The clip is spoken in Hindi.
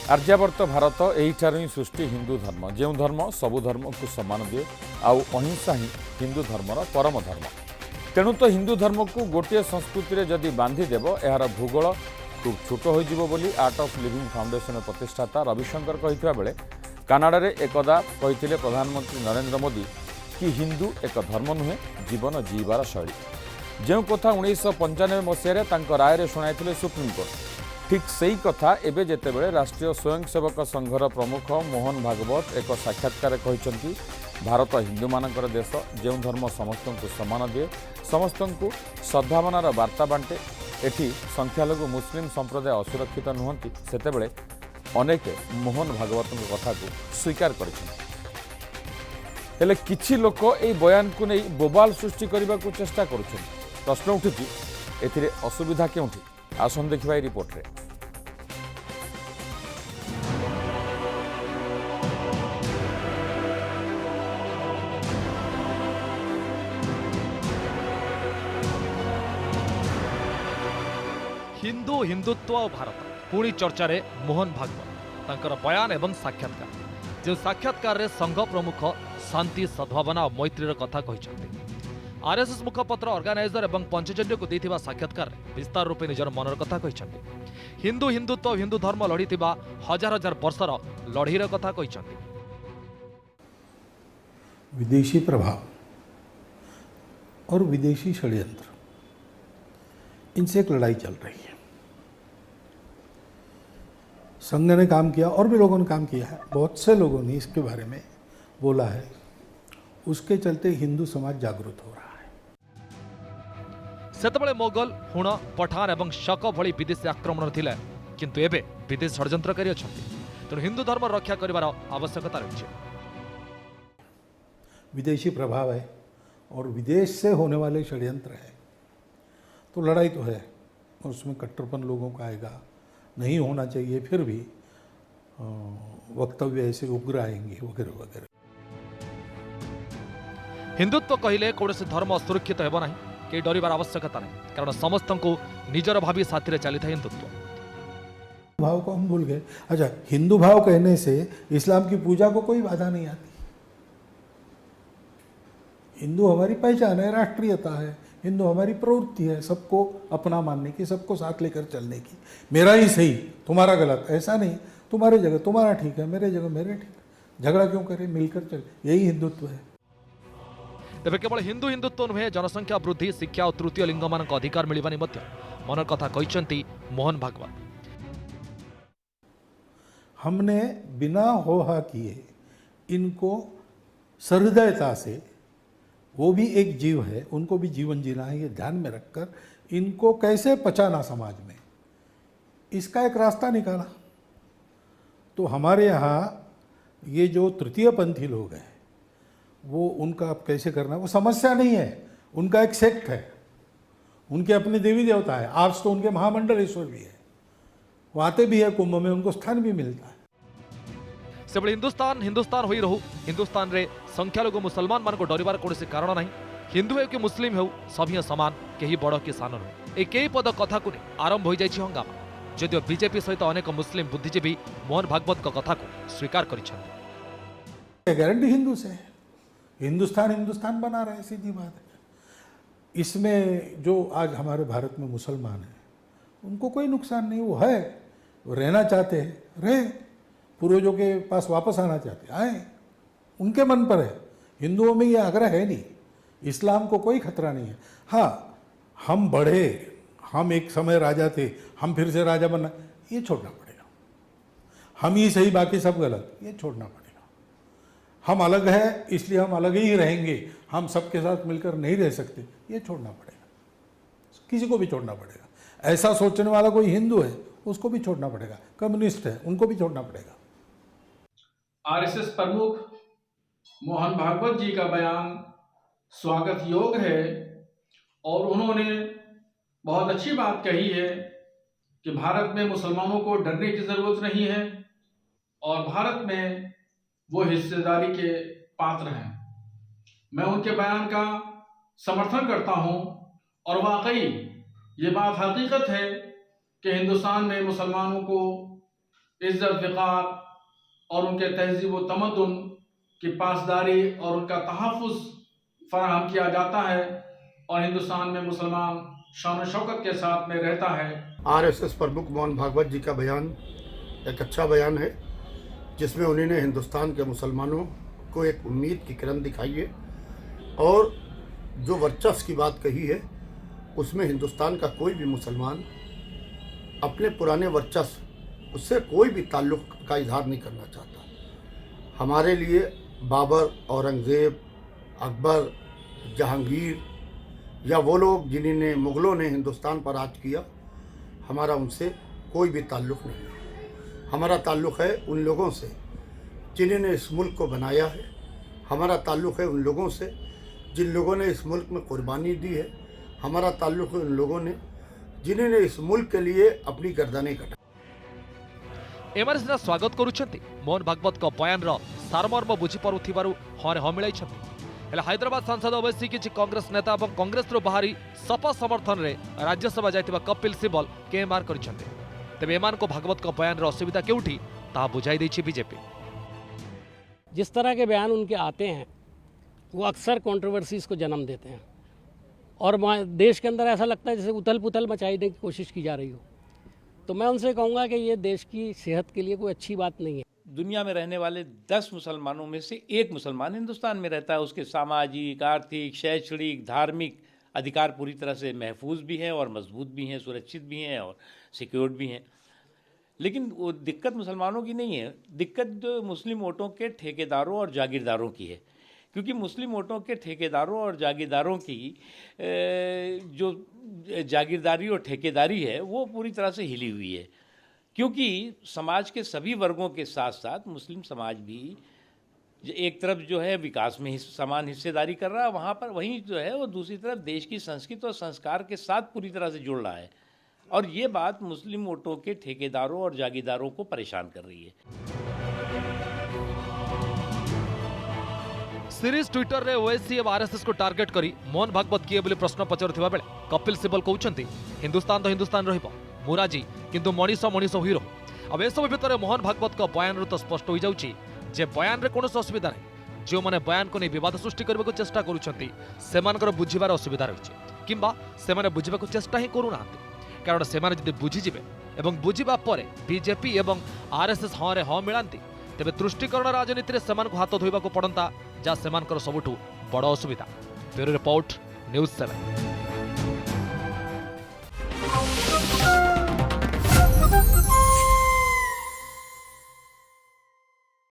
आर्यावर्त भारत एहिठारु ही सृष्टि हिंदू धर्म जो धर्म सबु धर्म को सम्मान दिए आउ अहिंसा ही हिंदू धर्मर परम धर्म। तेणु तो हिंदू धर्म को गोटे संस्कृति जदि बांधिदेव यार भूगोल खूब छोट हो आर्ट ऑफ लिविंग फाउंडेशन प्रतिष्ठाता रविशंकर कहिଥିବା बेले कानाडा रे एकदा कहिथिले प्रधानमंत्री नरेंद्र मोदी कि हिंदू एक धर्म नुहे जीवन जीवार शैली। जो कथा 1995 मसीह तांको राय रे शुणाइथिले सुप्रीम कोर्ट ठीक सही कथा एबे जेतेबेले राष्ट्रीय स्वयंसेवक संघर प्रमुख मोहन भागवत एक साक्षात्कार कहते भारत हिंदू मानकर देश जो धर्म समस्त को सम्मान दिए समस्त को सद्भावनार वार्ता बांटे एठी संख्यालघु मुस्लिम संप्रदाय असुरक्षित नुहति सेतेबेले अनेक मोहन भागवत कथा को स्वीकार कर किछि लोक ए बयान को नहीं बोबाल सृष्टि करने को चेष्टा करुछन। प्रश्न उठुची एथिरे असुविधा केउठी आसन देखिबा ए रिपोर्ट रे। हिंदू हिंदुत्व और भारत पुणी चर्चा रे मोहन भागवत तांकर बयान एवं साक्षात्कार जो साक्षात्कार रे संघ प्रमुख शांति सद्भावना और मैत्रीर कथा कहते आरएसएस मुखपत्र ऑर्गेनाइजर एवं पंचजन्य को देथिबा साक्षात्कार विस्तार रूपे निजर मनर कथा कहते हिंदू हिंदुत्व हिंदू धर्म लड़ीथिबा हजार हजार वर्षर लड़ीर कथा कहते। विदेशी प्रभाव और विदेशी षड्यंत्र इनसे एक लड़ाई चल रही है। संघ ने काम किया और भी लोगों ने काम किया है, बहुत से लोगों ने इसके बारे में बोला है। उसके चलते हिंदू समाज जागृत हो रहा है। सेतबेले मोगल हुण पठान एवं शक भली विदेशी आक्रमण थिले किंतु एबे विदेश षड्यंत्रकारी अछंती तेणु हिंदू धर्म रक्षा करिवार आवश्यकता रही है। विदेशी प्रभाव है और विदेश से होने वाले षड्यंत्र है तो लड़ाई तो है और उसमें कट्टरपन लोगों का आएगा, नहीं होना चाहिए, फिर भी वक्तव्य ऐसे उग्र आएंगे वगैरह वगैरह। हिंदुत्व कहले कौन धर्म असुरक्षित हेब ना कि डरबार आवश्यकता नहीं कारण समस्त को निजर भावी साथी चली था हिंदुत्व भाव को हम भूल गए। अच्छा, हिंदू भाव कहने से इस्लाम की पूजा को कोई बाधा नहीं आती। हिंदू हमारी पहचान है, राष्ट्रीयता है, हिंदू हमारी प्रवृत्ति है सबको अपना मानने की, सबको साथ लेकर चलने की। मेरा ही सही तुम्हारा गलत ऐसा नहीं, तुम्हारी जगह तुम्हारा ठीक है, मेरे जगह मेरे ठीक है। झगड़ा क्यों करें, मिलकर चल, यही हिंदुत्व है। तेज केवल हिंदू हिंदुत्व नुहे जनसंख्या वृद्धि शिक्षा और तृतीय लिंग मान अधिकार मिलवानी मनर कथा कहते मोहन भागवत। हमने बिना होहा किए इनको सहृदयता से, वो भी एक जीव है, उनको भी जीवन जीना है, ये ध्यान में रखकर इनको कैसे पचाना समाज में, इसका एक रास्ता निकाला। तो हमारे यहाँ ये जो तृतीय पंथी लोग हैं वो उनका अब कैसे करना, वो समस्या नहीं है, उनका एक सेक्ट है, उनके अपने देवी देवता है। आज तो उनके महामंडलेश्वर भी है, वो आते भी है कुंभ में, उनको स्थान भी मिलता है। से हिंदुस्तान हिंदुस्तान होई रहू हिंदुस्तान रे संख्यालघु मुसलमान मान को डरबार कौन कारण नहीं। हिंदू हो कि मुस्लिम हो सभी समान, कहीं बड़ कि सान नुहे। एक पद कथा को आरंभ हो जाए हंगामा जदिव बीजेपी सहित अनेक मुस्लिम बुद्धिजीवी मोहन भागवत कथा को स्वीकार कर गारंटी हिंदू से है, हिंदुस्तान हिंदुस्तान बना रहे, सीधी बात है। इसमें जो आज हमारे भारत में मुसलमान हैं उनको कोई नुकसान नहीं, वो है, वो रहना चाहते हैं रहे, पूर्वजों के पास वापस आना चाहते आए, उनके मन पर है। हिंदुओं में ये आग्रह है नहीं, इस्लाम को कोई खतरा नहीं है। हाँ, हम बढ़े, हम एक समय राजा थे, हम फिर से राजा बनना, ये छोड़ना पड़ेगा। हम ही सही बाकी सब गलत, ये छोड़ना पड़ेगा। हम अलग है इसलिए हम अलग ही रहेंगे, हम सबके साथ मिलकर नहीं रह सकते, ये छोड़ना पड़ेगा। किसी को भी छोड़ना पड़ेगा। ऐसा सोचने वाला कोई हिंदू है उसको भी छोड़ना पड़ेगा, कम्युनिस्ट है उनको भी छोड़ना पड़ेगा। आरएसएस प्रमुख मोहन भागवत जी का बयान स्वागत योग्य है और उन्होंने बहुत अच्छी बात कही है कि भारत में मुसलमानों को डरने की जरूरत नहीं है और भारत में वो हिस्सेदारी के पात्र हैं। मैं उनके बयान का समर्थन करता हूं और वाकई ये बात हकीकत है कि हिंदुस्तान में मुसलमानों को इज्जत वक़ार और उनके तहज़ीब व तमद्दुन की पासदारी और उनका तहफ़्फ़ुज़ फराहम किया जाता है और हिंदुस्तान में मुसलमान शान और शौकत के साथ में रहता है। आरएसएस प्रमुख मोहन भागवत जी का बयान एक अच्छा बयान है, जिसमें उन्होंने हिंदुस्तान के मुसलमानों को एक उम्मीद की किरण दिखाई है और जो वर्चस्व की बात कही है उसमें हिंदुस्तान का कोई भी मुसलमान अपने पुराने वर्चस्व उससे कोई भी ताल्लुक़ का इजहार नहीं करना चाहता। हमारे लिए बाबर, औरंगज़ेब, अकबर, जहांगीर या वो लोग जिन्होंने मुग़लों ने हिंदुस्तान पर राज किया, हमारा उनसे कोई भी ताल्लुक़ नहीं है। हमारा ताल्लुक़ है उन लोगों से जिन्होंने इस मुल्क को बनाया है। हमारा ताल्लुक़ है उन लोगों से जिन लोगों ने इस मुल्क में कुर्बानी दी है। हमारा ताल्लुक़ है उन लोगों ने जिन्होंने इस मुल्क के लिए अपनी गर्दनें कटाई। एमआर सिन्हा स्वागत करुछंती मोहन भागवत को बयान रो सारमर्म बुझी पारुथिबारु हरे ह मिलाइछंती। हेले हैदराबाद सांसद अवश्य किछि कांग्रेस नेता और कांग्रेस रो बाहरी सपा समर्थन रे राज्यसभा जाइतिबा कपिल सिब्बल केएमआर करिछंती। तेबे एमान को भागवत को बयान रो असुविधा केउठी ता बुझाई दैछि बीजेपी। जिस तरह के बयान उनके आते हैं वो अक्सर कंट्रोवर्सीज को जन्म देते हैं और देश के अंदर ऐसा लगता है जैसे उथल पुथल मचाने की कोशिश की जा रही हो। तो मैं उनसे कहूँगा कि ये देश की सेहत के लिए कोई अच्छी बात नहीं है। दुनिया में रहने वाले 10 मुसलमानों में से एक मुसलमान हिंदुस्तान में रहता है। उसके सामाजिक, आर्थिक, शैक्षणिक, धार्मिक अधिकार पूरी तरह से महफूज भी हैं और मजबूत भी हैं, सुरक्षित भी हैं और सिक्योर्ड भी हैं। लेकिन वो दिक्कत मुसलमानों की नहीं है, दिक्कत मुस्लिम वोटों के ठेकेदारों और जागीरदारों की है। क्योंकि मुस्लिम वोटों के ठेकेदारों और जागीरदारों की जो जागीरदारी और ठेकेदारी है वो पूरी तरह से हिली हुई है। क्योंकि समाज के सभी वर्गों के साथ साथ मुस्लिम समाज भी एक तरफ जो है विकास में समान हिस्सेदारी कर रहा है, वहाँ पर वहीं जो है वो दूसरी तरफ देश की संस्कृति और संस्कार के साथ पूरी तरह से जुड़ रहा है। और ये बात मुस्लिम वोटों के ठेकेदारों और जागीरदारों को परेशान कर रही है। सीरीज ट्विटर रे ओएससी और आरएसएस को टार्गेट करी मोहन भागवत किए बोली प्रश्न पचारुथिबा बेले कपिल सिब्बल कहउछंती हिंदुस्तान तो हिंदुस्तान रहिबो मुराजी किंतु मनीष मनीष हुई रहो। अब एसबु भितर मोहन भागवत का बयान तो स्पष्ट हो जाउची जे बयान रे कोनोस असुविधा नहीं। जो माने बयान को नहीं विवाद सृष्टि करबा को चेष्टा करूछंती सेमानकर बुझिबार असुविधा रहिछि किंबा सेमाने बुझिबा को चेष्टा ही करू नांती। कारण सेमाने जदि बुझि जिवे एवं बुझिबा परे बीजेपी एवं आरएसएस हरे ह मिलांती तेबे तुष्टिकरण राजनीति रे सेमान को हाथ धोइबा को पड़ंता जा सेमानकर सबुठु बड़ असुविधा। Bureau report news 7।